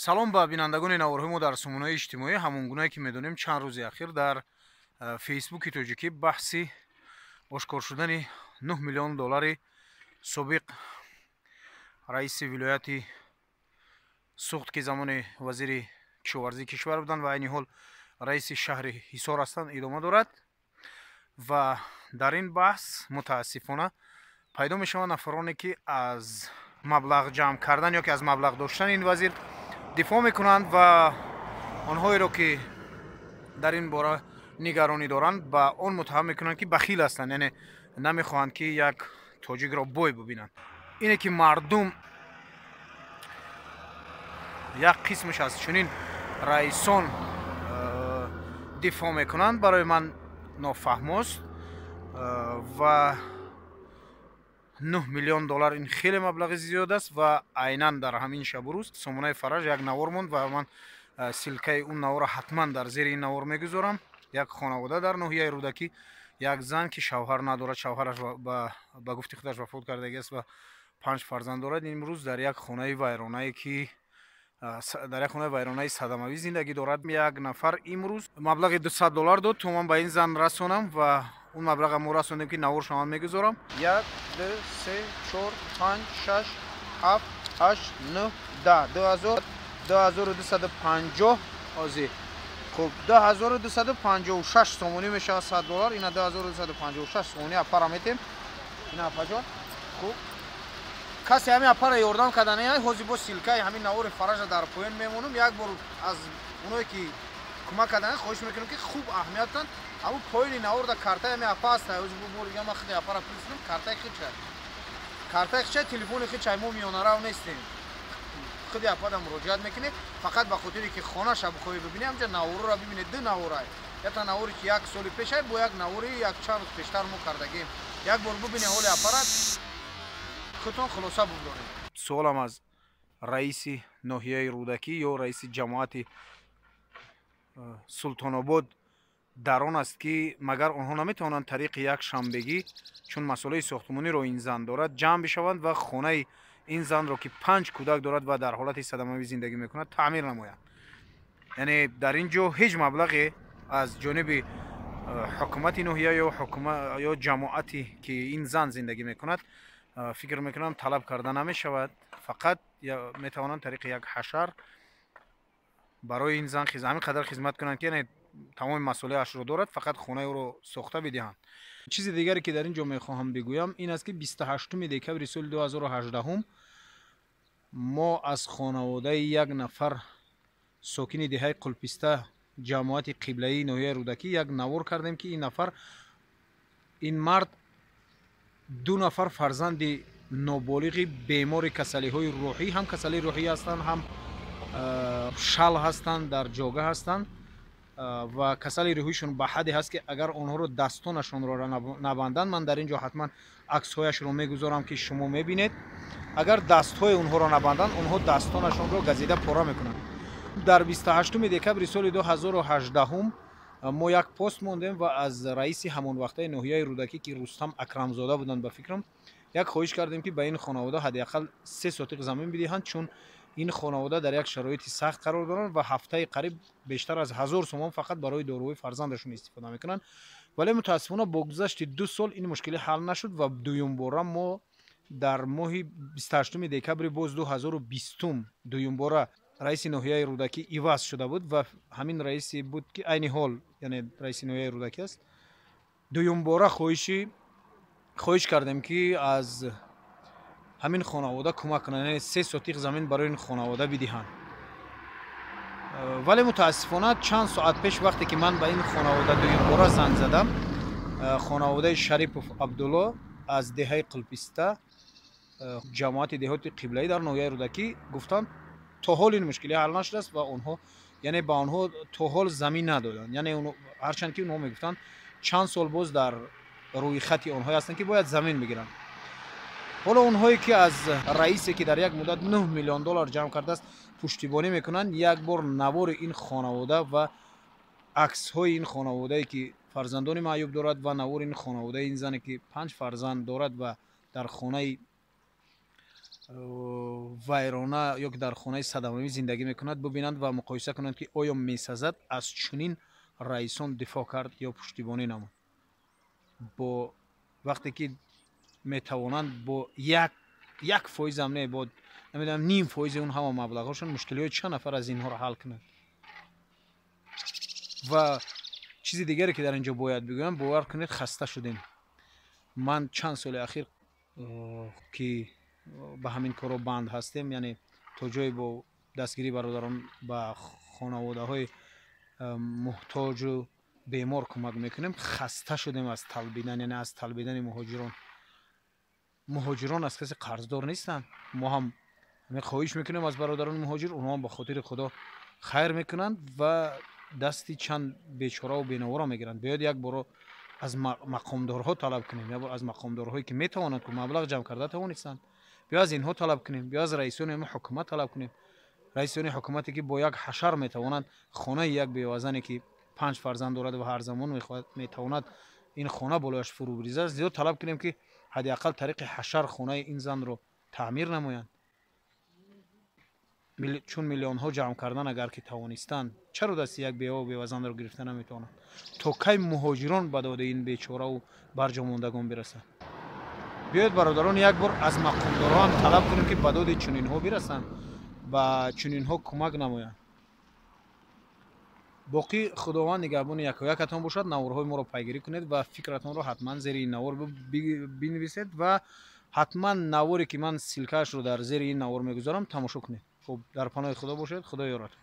салом ба бинандагони наворҳои мо дар сомонаҳои иҷтимоӣ. Ҳамон гуное ки медонем, чанд рӯзи ахир дар фейсбуки тоҷикӣ баҳси ошкор шудани 9 миллион доллари собиқ раиси вилояти суғд ки замони вазири кишоварзии кишвар буданд ва айни ҳол раиси шаҳри ҳисор ҳастанд идома дорад. Ва дар ин баҳс мутаассифона пайдо мешаванд нафароне ки аз маблағ ҷамъ кардан ё ки аз маблағ доштани ин вазир дифоъ мекунанд ва онҳоеро ки дар ин бора нигаронӣ доранд ба он муттаҳам мекунанд ки бахил ҳастанд, яъне намехоҳанд ки як тоҷикро бой бубинанд. ине ки мардум як қисмаш аз чунин раисон дифоъ мекунанд, барои ман нофаҳмост ва 9 миллион доллар ин хеле маблағи зиёд аст ва айнан дар ҳамин шабу рӯз сомонаи фараж як навор монд ва ман силкаи он наворро ҳатман дар зери ин навор мегузорам. як хонавода дар ноҳияи рӯдакӣ, як зан ки шавҳар надорад, шавҳараш ба гуфти худаш вафот кардагиаст ва 5 фарзанд дорад, имрӯз дар як хонаи вайронае ки дар як хонаи вайронаи садамавӣ зиндагӣ дорад. Як нафар имрӯз маблағи 200 доллар дод то ман ба ин зан расонам ва он маблаға мо расондем ки наворшо ман мегузорам. 1 2 3 4 5 6 7 8 9 10 2250 ози. خب 2256 سومونی میشه 100 دلار. اینا 2256 سومونی اپارا میتیم. اینا اپاجان. خب کسی همین اپارا یاردم کردن ای حوزی با سیلکای همین نوار فرج در پایین میمونم. یک بار از اونایی که کمک کردن خواهش میکنم که خوب اهمیت دادن. اما پایین نوار در کارت همین اپاست. حوزی بور یا ما خیلی اپارا پلیسیم. کارت خیلی چه؟ کارت خیلی تلفن خیلی چه مو میونه راو نیستیم. خودی اپادا مراجعت میکنه فقط به خاطری که خانه شب خوابی ببینی همجا ناور را ببینید. دو ناورای یا تا ناوری که یک سال پیش با یک ناوری یک چند روز پیشتر ما کردگیم. یک بار ببینی حال اپارات خودتون خلاصه ببرید. سوالم از رئیس ناحیه رودکی یا رئیس جماعت سلطان آباد در آن است که مگر آنها نمیتوانند طریق یک شنبگی چون مسئله ساختمانی رو این زن دارد جمع بشوند و خانه این زن رو که 5 کودک دارد و در حالت صدمه‌آویز زندگی میکند تعمیر نمایند. یعنی در اینجا هیچ مبلغی از جانب حکومت ناحیه یا جماعتی که این زن زندگی میکند فکر میکنم طلب کرده نمیشود. فقط میتوانند طریق یک حشر برای این زن همین قدر خدمت کنند که یعنی تمام مسئله اش رو دارد، فقط خانه او رو ساخته بدهند. چیز دیگری که در اینجا میخواهم بگویم این است که 28 دکبر سال 2018 ما از خانواده یک نفر ساکن دهه قلپسته جماعت قبله‌ای ناحیه رودکی یک نوار کردیم که این مرد 2 نفر فرزند نابالغ بیمار کسلی‌های روحی، هم کسلی روحی هستند هم شل هستند، در جاگه هستند و کسلی روحیشون به حدی هست که اگر اونها رو دستانشون رو نبندن، من در اینجا حتما عکس‌هایش رو میگذارم که شما میبینید، اگر دست‌های اونها رو نبندن اونها دستانشون رو گزیده پاره میکنن. در 28 دکبر سال 2018 ما یک پست موندیم و از رئیس همون وقته ناحیه رودکی که رستم اکرمزاده بودند به فکرم یک خواهش کردیم که به این خانواده حداقل 3 سوتیق زمین بدهند، چون این خانواده در یک شرایط سخت قرار دارند و هفته قریب بیشتر از 1000 سوم فقط برای داروی فرزندشون استفاده میکنن. ولی متاسفانه با گذشت 2 سال این مشکل حل نشد و دویم بار ما در ماه 28 دکبر باز 2020 دویم بار رئیس ناحیه رودکی عوض شده بود و همین رئیسی بود که عین حال یعنی رئیس ناحیه رودکی است. دویم بار خواهش کردیم که از همین خانواده کمک کنند 3 سوتیق زمین برای این خانواده بدهند. ولی متاسفانه چند ساعت پیش وقتی که من به این خانواده دویم بار زنگ زدم، خانواده شریف عبدالله از دهه قلپسته جماعت دهات قبله‌ای در ناحیه رودکی گفتند تا حال این مشکلی حل نشده است و اونها یعنی با آنها تا حال زمین ندادند. یعنی هرچند که اونها میگفتند چند سال باز در روی خط اونها هستند که باید زمین بگیرند. حالا اونهایی که از رئیسی که در یک مدت 9 میلیون دلار جمع کرده است پشتیبانی میکنند، یک بار نوار این خانواده و عکس های این خانواده که فرزندان معیوب دارد و نوار این خانواده این زنی که 5 فرزند دارد و در خانه вайрона ё ки дар хонаи садамавӣ зиндагӣ мекунад бубинанд ва муқоиса кунанд ки оё месазад аз чунин раисон дифоъ кард ё пуштибонӣ намуд. бо вақте ки метавонанд бо 1% не бо намедонам 0.5% он ҳама маблағҳошон мушкилиҳои чанд нафар аз инҳоро ҳал кунад. ва чизи дигаре ки дар инҷо бояд бигӯям, бовар кунед хаста шудем. ман чанд соли ахир ки ба ҳамин корро банд ҳастем, яъне то ҷое бо дастгирии бародарон ба хонаводаҳои муҳтоҷу бемор кӯмак мекунем. хаста шудем аз талбидан, яъне аз талбидани муҳоҷирон. муҳоҷирон аз касе қарздор нестанд. мо ҳам хоҳиш мекунем аз бародарони муҳоҷир, онҳо ҳам ба хотири худо хайр мекунанд ва дасти чанд бечораву бенаворо мегиранд. биёед як боро аз мақомдорҳо талаб кунем, як бор аз мақомдорҳое ки метавонанд ки маблағ ҷамъ карда тавонистанд, биё аз инҳо талаб кунем, биё аз раисони ҳукумат талаб кунем. раисони ҳукумате ки бо як ҳашар метавонанд хонаи як бевазане ки 5 фарзанд дорад ва ҳар замон мехоҳад метавонад ин хона болояш фурӯ бирезад, зиёд талаб кунем ки ҳадди ақал тариқи ҳашар хонаи ин занро таъмир намоянд. чун миллионҳо ҷамъ кардан агар ки тавонистанд, чаро дасти як беваву бевазанро гирифта наметавонанд? то кай муҳоҷирон ба доди ин бечораву барҷомондагон бирасанд? биёед бародарон як бор аз мақомдорҳо ҳам талаб кунем ки ба доди чунинҳо бирасанд, ба чунинҳо кӯмак намоянд. боқӣ худованд нигаҳбони якоякатон бошад. наворҳои моро пайгирӣ кунед ва фикратонро ҳатман зери ин навор бинависед ва ҳатман наворе ки ман силкаашро дар зери ин навор мегузорам тамошо кунед. хуб, дар паноҳи худо бошед. худо ёратон.